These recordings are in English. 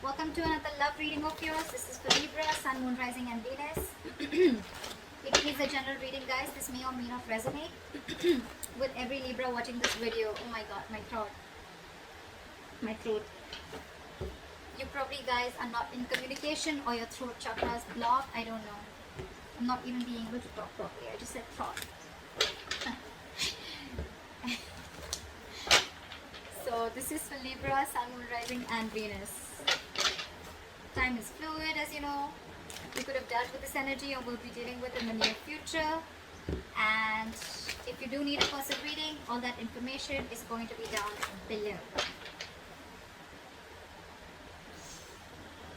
Welcome to another love reading of yours. This is for Libra, Sun, Moon, Rising and Venus. It is a general reading, guys. This may or may not resonate with every Libra watching this video. Oh my god, my throat. My throat. You probably, guys, are not in communication or your throat chakra is blocked. I don't know. I'm not even being able to talk properly. I just said throat. So this is for Libra, Sun, Moon, Rising and Venus. Time is fluid, as you know. You could have dealt with this energy or will be dealing with in the near future. And if you do need a person reading, all that information is going to be down below.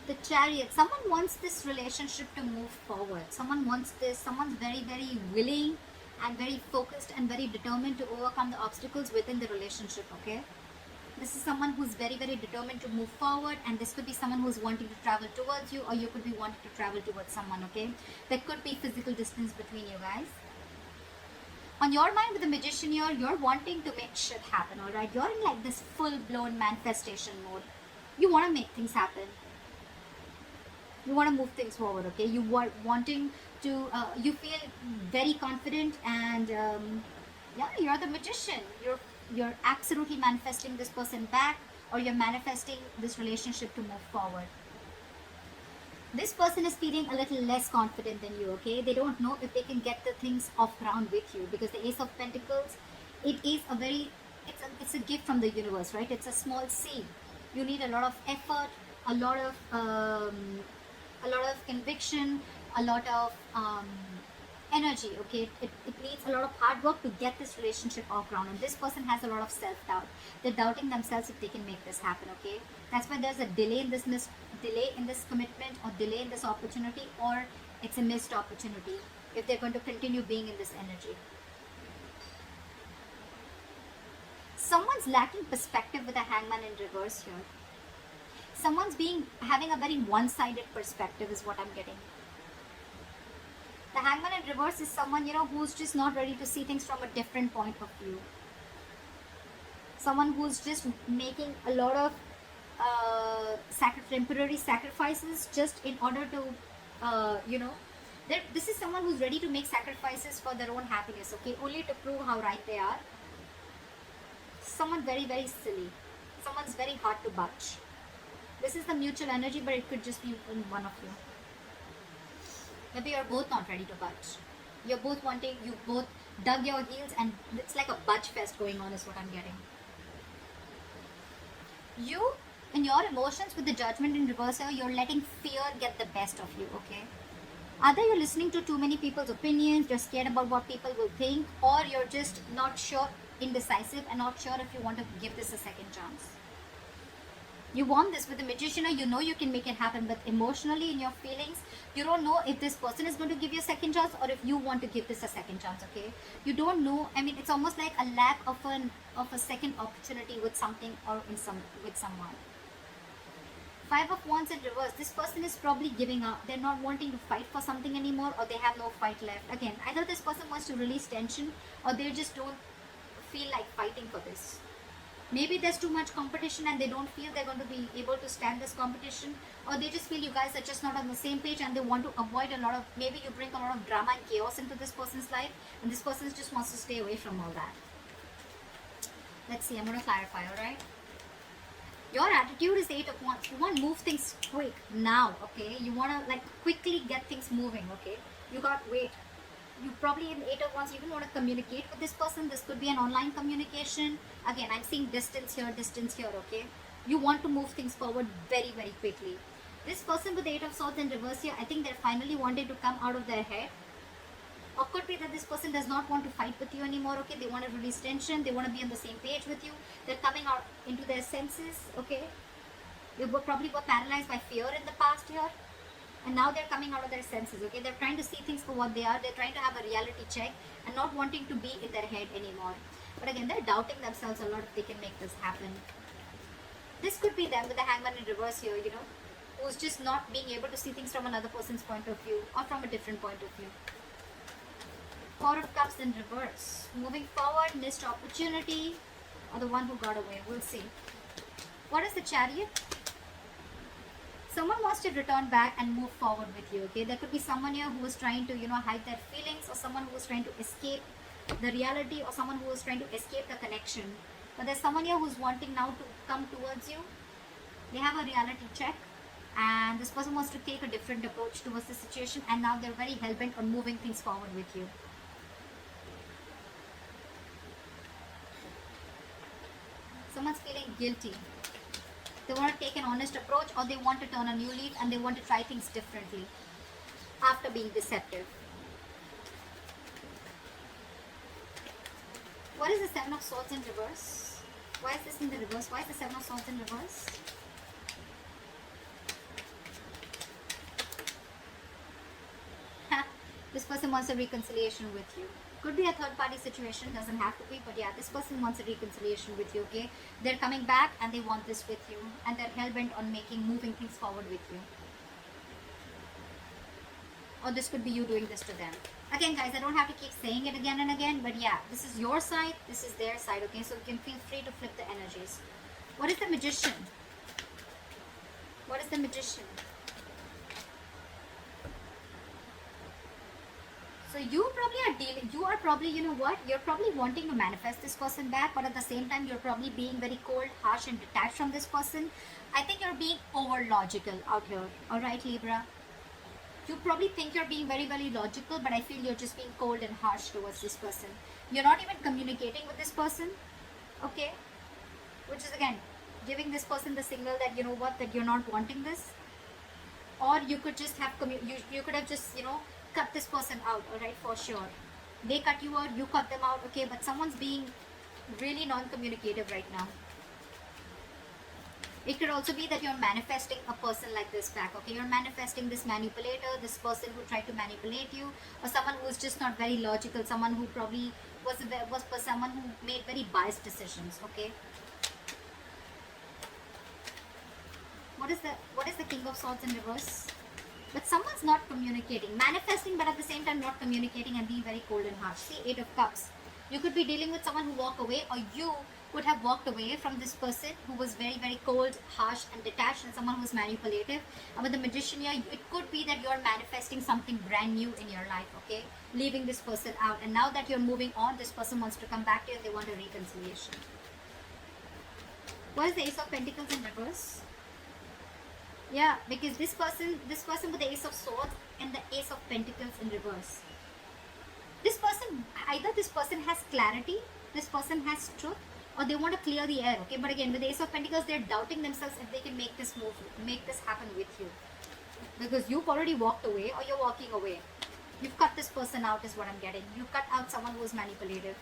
The Chariot. Someone wants this relationship to move forward. Someone wants this. Someone's very, very willing and very focused and very determined to overcome the obstacles within the relationship, okay? This is someone who's very, very determined to move forward, and this could be someone who's wanting to travel towards you, or you could be wanting to travel towards someone, okay? There could be physical distance between you guys. On your mind with the Magician here, you're wanting to make shit happen, alright? You're in like this full-blown manifestation mode. You want to make things happen. You want to move things forward, okay? You are wanting to, you feel very confident, and yeah, you're the Magician. You're absolutely manifesting this person back, or you're manifesting this relationship to move forward. This person is feeling a little less confident than you, okay? They don't know if they can get the things off ground with you, because the Ace of Pentacles, it is a very, it's a gift from the universe, right? It's a small seed. You need a lot of effort, a lot of conviction, a lot of energy, okay? It needs a lot of hard work to get this relationship off ground, and this person has a lot of self-doubt. They're doubting themselves if they can make this happen, okay? That's why there's a delay in this commitment, or delay in this opportunity, or it's a missed opportunity if they're going to continue being in this energy. Someone's lacking perspective with a Hangman in reverse here. Someone's having a very one-sided perspective is what I'm getting. The Hangman in reverse is someone, you know, who's just not ready to see things from a different point of view. Someone who's just making a lot of temporary sacrifices just in order to, you know, this is someone who's ready to make sacrifices for their own happiness, okay, only to prove how right they are. Someone very, very silly. Someone's very hard to budge. This is the mutual energy, but it could just be in one of you. Maybe you're both not ready to budge. You're both wanting, you both dug your heels, and it's like a budge fest going on is what I'm getting. You, in your emotions with the Judgment in reverse here, you're letting fear get the best of you, okay? Either you're listening to too many people's opinions, you're scared about what people will think, or you're just not sure, indecisive, and not sure if you want to give this a second chance. You want this with the Magician, or you know you can make it happen, but emotionally in your feelings, you don't know if this person is going to give you a second chance, or if you want to give this a second chance, okay? You don't know. I mean, it's almost like a lack of a second opportunity with something, or with someone. Five of Wands in reverse. This person is probably giving up. They're not wanting to fight for something anymore, or they have no fight left. Again, either this person wants to release tension, or they just don't feel like fighting for this. Maybe there's too much competition and they don't feel they're going to be able to stand this competition, or they just feel you guys are just not on the same page and they want to avoid a lot of, maybe you bring a lot of drama and chaos into this person's life, and this person just wants to stay away from all that. Let's see, I'm going to clarify, alright? Your attitude is 8 of Wands. You want to move things quick now, okay? You want to like quickly get things moving, okay? You got wait. You probably in 8 of Wands, you even want to communicate with this person. This could be an online communication. Again, I'm seeing distance here, okay? You want to move things forward very, very quickly. This person with the 8 of Swords in reverse here, I think they're finally wanting to come out of their head. Or could be that this person does not want to fight with you anymore, okay? They want to release tension. They want to be on the same page with you. They're coming out into their senses, okay? They probably were paralyzed by fear in the past year. And now they're coming out of their senses, okay? They're trying to see things for what they are. They're trying to have a reality check and not wanting to be in their head anymore. But again, they're doubting themselves a lot if they can make this happen. This could be them with the Hangman in reverse here, you know, who's just not being able to see things from another person's point of view, or from a different point of view. Four of Cups in reverse. Moving forward, missed opportunity, or the one who got away. We'll see. What is the Chariot? Someone wants to return back and move forward with you, okay? There could be someone here who is trying to, hide their feelings, or someone who is trying to escape the reality, or someone who is trying to escape the connection. But there's someone here who's wanting now to come towards you. They have a reality check, and this person wants to take a different approach towards the situation, and now they're very hell-bent on moving things forward with you. Someone's feeling guilty. They want to take an honest approach, or they want to turn a new leaf and they want to try things differently after being deceptive. What is the Seven of Swords in reverse? Why is this in the reverse? Why is the Seven of Swords in reverse? This person wants a reconciliation with you. Could be a third party situation, doesn't have to be, but yeah, this person wants a reconciliation with you, okay? They're coming back and they want this with you, and they're hell-bent on moving things forward with you. Or this could be you doing this to them. Again, guys, I don't have to keep saying it again and again, but yeah, this is your side, this is their side, okay? So you can feel free to flip the energies. What is the Magician? What is the Magician? So you are probably, you're probably wanting to manifest this person back, but at the same time, you're probably being very cold, harsh, and detached from this person. I think you're being over logical out here. All right, Libra? You probably think you're being very, very logical, but I feel you're just being cold and harsh towards this person. You're not even communicating with this person, okay? Which is, again, giving this person the signal that, that you're not wanting this. Or you could just have, you could have just, cut this person out, all right, for sure. They cut you out, you cut them out, okay, but someone's being really non-communicative right now. It could also be that you're manifesting a person like this back, okay? You're manifesting this manipulator, this person who tried to manipulate you, or someone who's just not very logical, someone who probably was someone who made very biased decisions, okay? What is the King of Swords in reverse? But someone's not communicating, manifesting, but at the same time not communicating and being very cold and harsh. See, Eight of Cups. You could be dealing with someone who walked away, or you would have walked away from this person who was very, very cold, harsh, and detached, and someone who was manipulative. And with the Magician here, it could be that you're manifesting something brand new in your life, okay? Leaving this person out. And now that you're moving on, this person wants to come back to you and they want a reconciliation. What is the Ace of Pentacles in reverse? Yeah, because this person with the Ace of Swords and the Ace of Pentacles in reverse. Either this person has clarity, this person has truth, or they want to clear the air, okay? But again, with the Ace of Pentacles, they're doubting themselves if they can make this happen with you. Because you've already walked away, or you're walking away. You've cut this person out is what I'm getting. You cut out someone who is manipulative.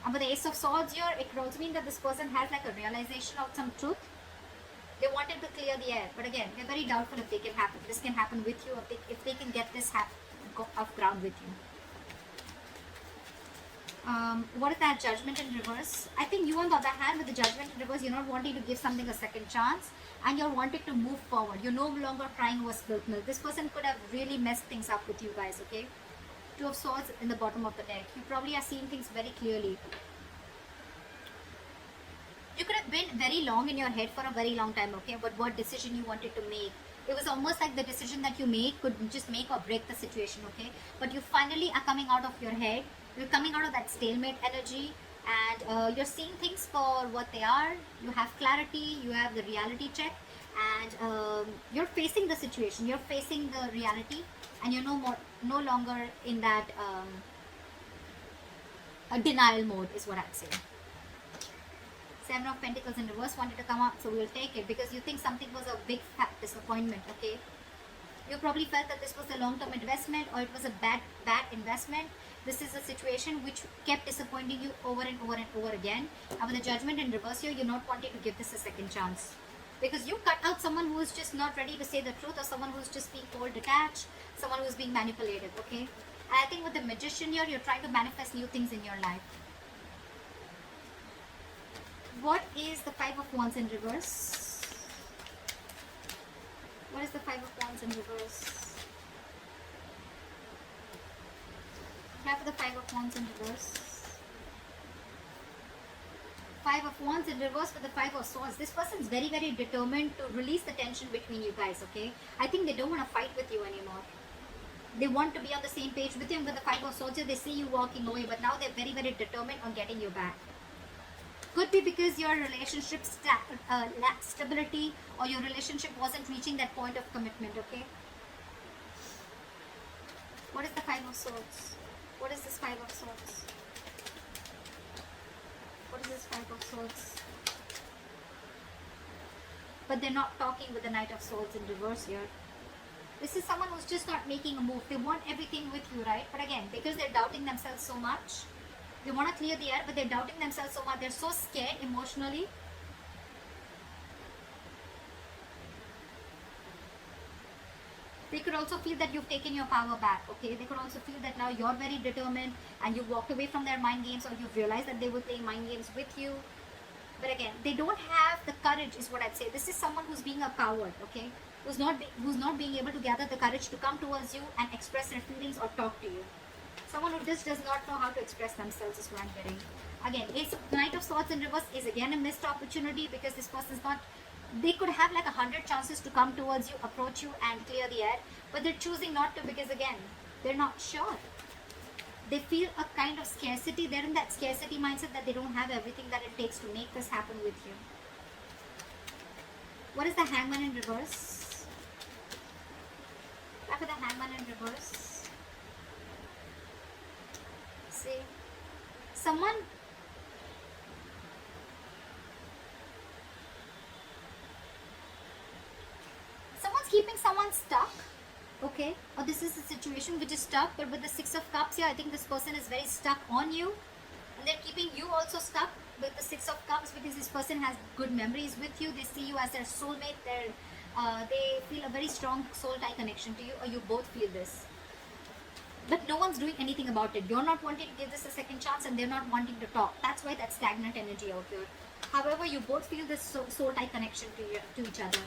And with the Ace of Swords here, it could also mean that this person has like a realization of some truth. They wanted to clear the air, but again, they're very doubtful if this can happen with you, if they can get this off ground with you. What is that? Judgment in reverse. I think you, on the other hand, with the Judgment in reverse, you're not wanting to give something a second chance, and you're wanting to move forward. You're no longer crying over spilt milk. This person could have really messed things up with you guys, okay? Two of Swords in the bottom of the deck. You probably are seeing things very clearly. You could have been very long in your head for a very long time, okay, but what decision you wanted to make. It was almost like the decision that you make could just make or break the situation, okay? But you finally are coming out of your head. You're coming out of that stalemate energy, and you're seeing things for what they are. You have clarity, you have the reality check, and you're facing the situation. You're facing the reality, and you're no longer in that denial mode is what I'd say. Seven of Pentacles in reverse wanted to come up, so we'll take it because you think something was a big fat disappointment, okay? You probably felt that this was a long-term investment, or it was a bad investment. This is a situation which kept disappointing you over and over and over again. And with the Judgment in reverse here, you're not wanting to give this a second chance. Because you cut out someone who is just not ready to say the truth, or someone who's just being cold, detached, someone who's being manipulative, okay? And I think with the Magician here, you're trying to manifest new things in your life. What is the Five of Wands in reverse? What is the Five of Wands in reverse? We have the Five of Wands in reverse. Five of Wands in reverse with the Five of Swords. This person is very, very determined to release the tension between you guys, okay? I think they don't want to fight with you anymore. They want to be on the same page with you, and with the Five of Swords, they see you walking away, but now they're very, very determined on getting you back. Could be because your relationship lacked stability, or your relationship wasn't reaching that point of commitment, okay? What is the Five of Swords? What is this Five of Swords? What is this Five of Swords? But they're not talking with the Knight of Swords in reverse here. This is someone who's just not making a move. They want everything with you, right? But again, because they're doubting themselves so much, they want to clear the air, but they're doubting themselves so much. They're so scared emotionally. They could also feel that you've taken your power back, okay? They could also feel that now you're very determined and you walked away from their mind games, or you've realized that they were playing mind games with you. But again, they don't have the courage is what I'd say. This is someone who's being a coward, okay? Who's not being able to gather the courage to come towards you and express their feelings or talk to you. Someone who just does not know how to express themselves is what I'm getting. Again, Knight of Swords in reverse is again a missed opportunity, because this person's not... They could have like 100 chances to come towards you, approach you and clear the air, but they're choosing not to, because again, they're not sure. They feel a kind of scarcity. They're in that scarcity mindset that they don't have everything that it takes to make this happen with you. What is the Hangman in reverse? Back with the Hangman in reverse. See, someone's keeping someone stuck, okay? Or this is a situation which is stuck, but with the Six of Cups here, I think this person is very stuck on you, and they're keeping you also stuck with the Six of Cups, because this person has good memories with you. They see you as their soulmate. They feel a very strong soul tie connection to you, or you both feel this. But no one's doing anything about it. You're not wanting to give this a second chance, and they're not wanting to talk. That's why that stagnant energy out here. However, you both feel this soul tie connection to each other.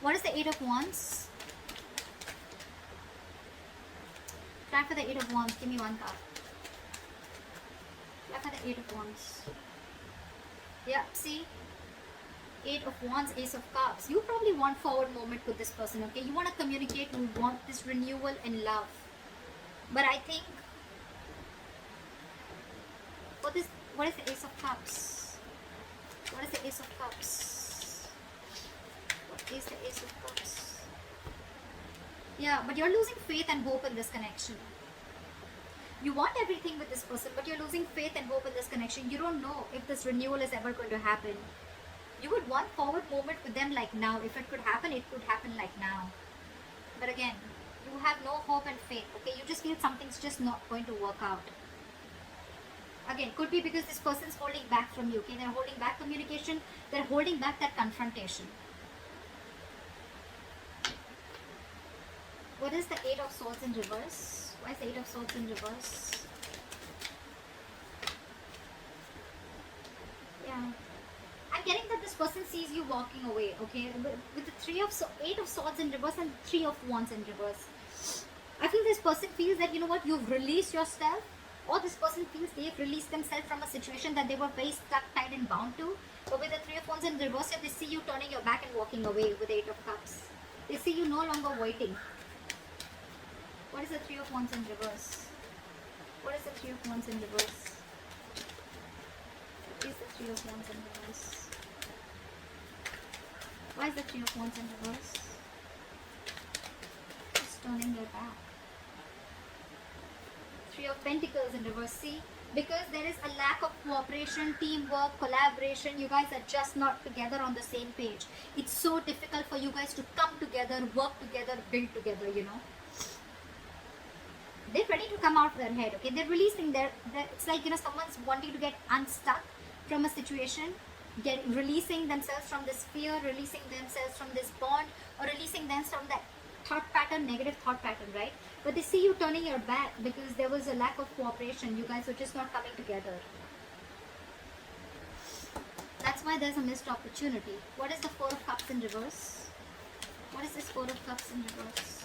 What is the Eight of Wands? Try for the Eight of Wands. Give me one card. Try for the Eight of Wands. Yeah, see? Eight of Wands, Ace of Cups. You probably want forward movement with this person, okay? You want to communicate. You want this renewal in love. But I think... What is the Ace of Cups? What is the Ace of Cups? Is the Ace of Cups. Yeah, but you're losing faith and hope in this connection. You want everything with this person, but you're losing faith and hope in this connection. You don't know if this renewal is ever going to happen. You would want forward movement with them like now. If it could happen, it could happen like now. But again, you have no hope and faith, okay? You just feel something's just not going to work out. Again, could be because this person's holding back from you, okay? They're holding back communication. They're holding back that confrontation. What is the Eight of Swords in reverse? Why is the Eight of Swords in reverse? Yeah. I'm getting that this person sees you walking away, okay? With the Eight of Swords in reverse and Three of Wands in reverse. I feel this person feels that, you know what, you've released yourself, or this person feels they've released themselves from a situation that they were very stuck, tied and bound to. But with the Three of Wands in reverse, they see you turning your back and walking away with the Eight of Cups. They see you no longer waiting. What is the Three of Wands in reverse? What is the Three of Wands in reverse? What is the Three of Wands in reverse? Why is the Three of Wands in reverse? Just turning their back. Three of Pentacles in reverse. See? Because there is a lack of cooperation, teamwork, collaboration. You guys are just not together on the same page. It's so difficult for you guys to come together, work together, build together, you know. They're ready to come out of their head, okay? They're releasing it's like, you know, someone's wanting to get unstuck from a situation, releasing themselves from this fear, releasing themselves from this bond, or releasing them from that thought pattern, negative thought pattern, right? But they see you turning your back because there was a lack of cooperation. You guys were just not coming together. That's why there's a missed opportunity. What is the Four of Cups in reverse? What is this Four of Cups in reverse?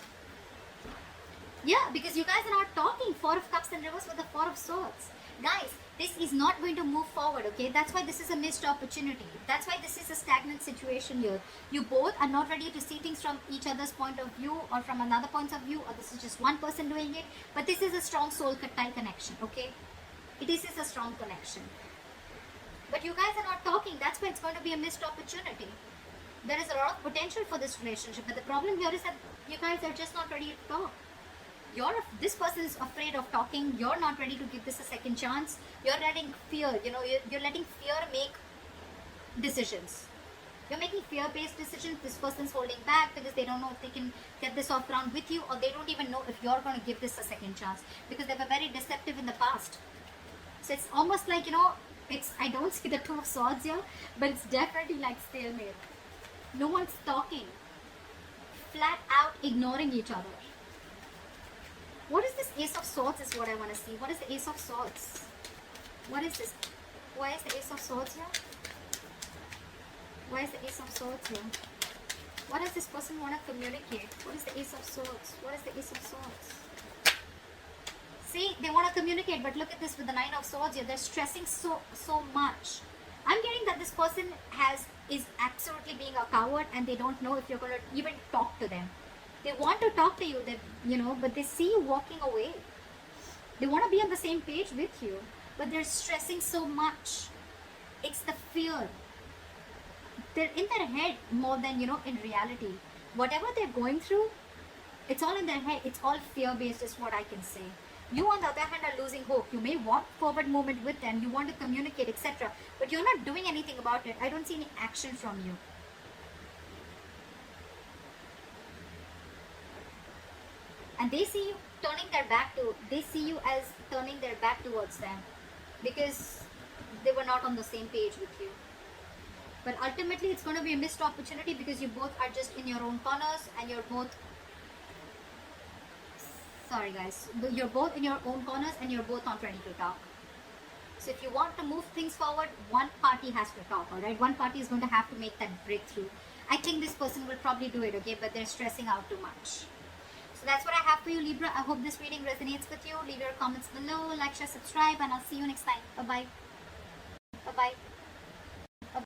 Yeah, because you guys are not talking. Four of Cups in reverse with the Four of Swords. Guys, This is not going to move forward, okay? That's why this is a missed opportunity. That's why this is a stagnant situation here. You both are not ready to see things from each other's point of view or from another point of view, or this is just one person doing it. But this is a strong soul tie connection, okay? It is a strong connection. But you guys are not talking. That's why it's going to be a missed opportunity. There is a lot of potential for this relationship, but the problem here is that you guys are just not ready to talk. This person is afraid of talking. You're not ready to give this a second chance. You're letting fear, you're letting fear make decisions. You're making fear-based decisions. This person's holding back because they don't know if they can get this off ground with you, or they don't even know if you're going to give this a second chance because they were very deceptive in the past. So it's almost like, I don't see the Two of Swords here, but it's definitely like stalemate. No one's talking. Flat out ignoring each other. What is this Ace of Swords is what I want to see. What is the Ace of Swords? What is this? Why is the Ace of Swords here? Why is the Ace of Swords here? What does this person want to communicate? What is the Ace of Swords? What is the Ace of Swords? See, they want to communicate, but look at this with the Nine of Swords here. They're stressing so much. I'm getting that this person is absolutely being a coward, and they don't know if you're going to even talk to them. They want to talk to you, but they see you walking away. They want to be on the same page with you, but they're stressing so much. It's the fear. They're in their head more than, in reality. Whatever they're going through, it's all in their head. It's all fear-based is what I can say. You, on the other hand, are losing hope. You may want forward movement with them. You want to communicate, etc. But you're not doing anything about it. I don't see any action from you. And they see you they see you as turning their back towards them because they were not on the same page with you. But ultimately, it's going to be a missed opportunity because you both are just in your own corners, and you're both, sorry guys, you're both in your own corners and you're both not ready to talk. So if you want to move things forward, one party has to talk, alright? One party is going to have to make that breakthrough. I think this person will probably do it, okay? But they're stressing out too much. So that's what I have for you, Libra. I hope this reading resonates with you. Leave your comments below, like, share, subscribe, and I'll see you next time. Bye-bye. Bye-bye.